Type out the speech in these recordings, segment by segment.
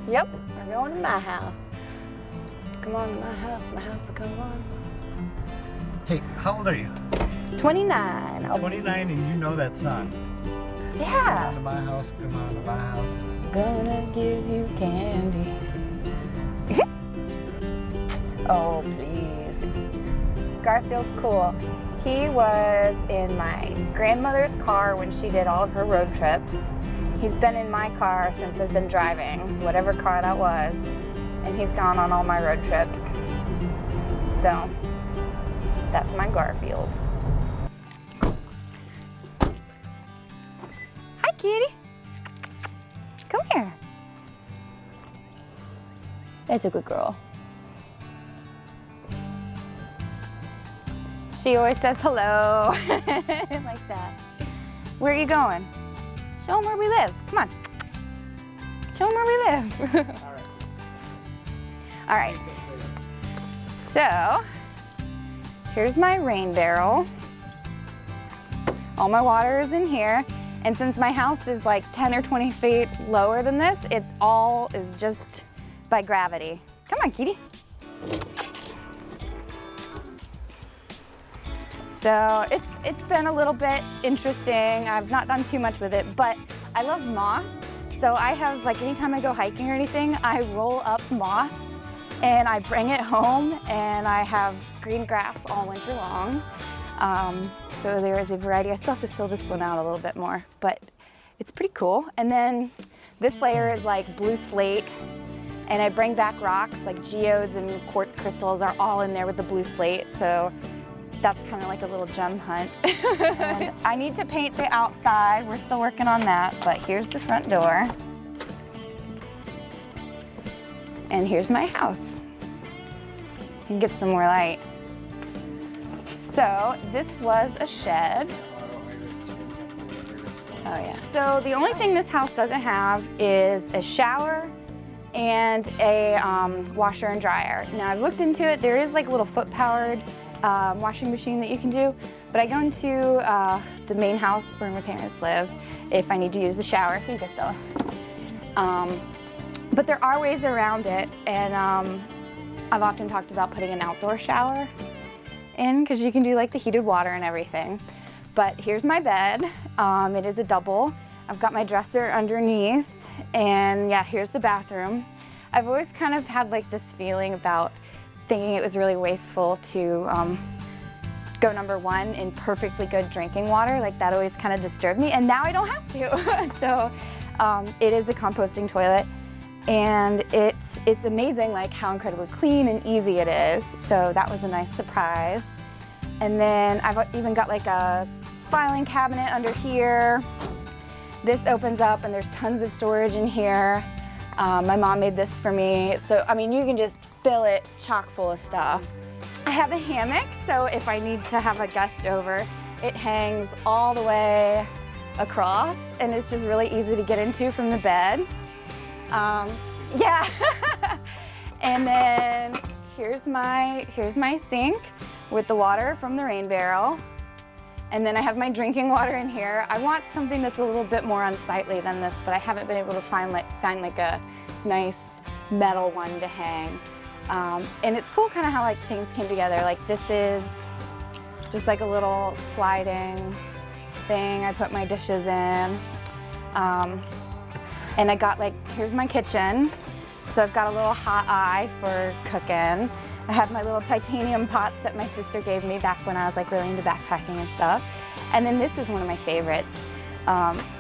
Yep, we're going to my house. Come on to my house will come on. Hey, how old are you? 29. 29 and you know that song. Yeah. Come on to my house, come on to my house. Gonna give you candy. Oh, please. Garfield's cool. He was in my grandmother's car when she did all of her road trips. He's been in my car since I've been driving, whatever car that was, and he's gone on all my road trips. So, that's my Garfield. Hi, kitty. Come here. That's a good girl. She always says hello, like that. Where are you going? Show them where we live. Come on. Show them where we live. All right. So, here's my rain barrel. All my water is in here. And since my house is like 10 or 20 feet lower than this, it all is just by gravity. Come on, kitty. So it's been a little bit interesting. I've not done too much with it, but I love moss. So I have, like, anytime I go hiking or anything, I roll up moss and I bring it home, and I have green grass all winter long. So there is a variety. I still have to fill this one out a little bit more, but it's pretty cool. And then this layer is like blue slate, and I bring back rocks like geodes and quartz crystals are all in there with the blue slate. So that's kind of like a little gem hunt. And I need to paint the outside. We're still working on that, but here's the front door. And here's my house. You can get some more light. So this was a shed. Oh yeah. So the only thing this house doesn't have is a shower and a washer and dryer. Now I've looked into it. There is like a little foot-powered washing machine that you can do, but I go into the main house where my parents live if I need to use the shower. Here you go, Stella. But there are ways around it, and I've often talked about putting an outdoor shower in, because you can do like the heated water and everything. But here's my bed. It is a double. I've got my dresser underneath, and yeah, here's the bathroom. I've always kind of had like this feeling about thinking it was really wasteful to go #1 in perfectly good drinking water. Like that always kind of disturbed me, and now I don't have to. So it is a composting toilet, and it's amazing like how incredibly clean and easy it is. So that was a nice surprise. And then I've even got like a filing cabinet under here. This opens up and there's tons of storage in here. My mom made this for me. So, I mean, you can just fill it chock full of stuff. I have a hammock, so if I need to have a guest over, it hangs all the way across, and it's just really easy to get into from the bed. Yeah. And then here's my sink with the water from the rain barrel. And then I have my drinking water in here. I want something that's a little bit more unsightly than this, but I haven't been able to find like a nice metal one to hang. And it's cool kind of how like things came together. Like this is just like a little sliding thing I put my dishes in. And I got like, here's my kitchen. So I've got a little hot eye for cooking. I have my little titanium pots that my sister gave me back when I was like really into backpacking and stuff. And then this is one of my favorites.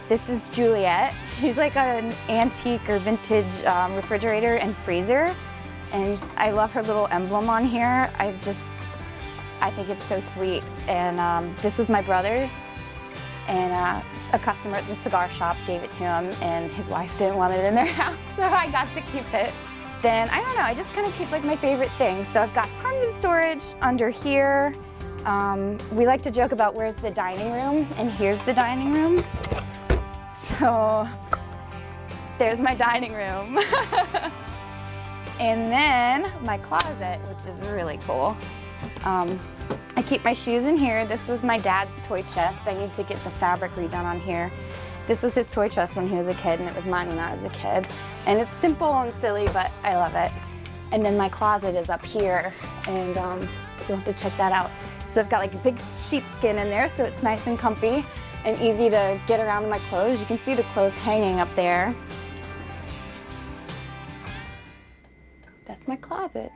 This is Juliet. She's like an antique or vintage refrigerator and freezer. And I love her little emblem on here. I think it's so sweet. And this was my brother's. And a customer at the cigar shop gave it to him, and his wife didn't want it in their house, so I got to keep it. Then, I don't know, I just kind of keep like my favorite things. So I've got tons of storage under here. We like to joke about where's the dining room, and here's the dining room. So there's my dining room. And then my closet, which is really cool. I keep my shoes in here. This was my dad's toy chest. I need to get the fabric redone on here. This was his toy chest when he was a kid, and it was mine when I was a kid. And it's simple and silly, but I love it. And then my closet is up here, and you'll have to check that out. So I've got like a big sheepskin in there, so it's nice and comfy and easy to get around in my clothes. You can see the clothes hanging up there. That's my closet.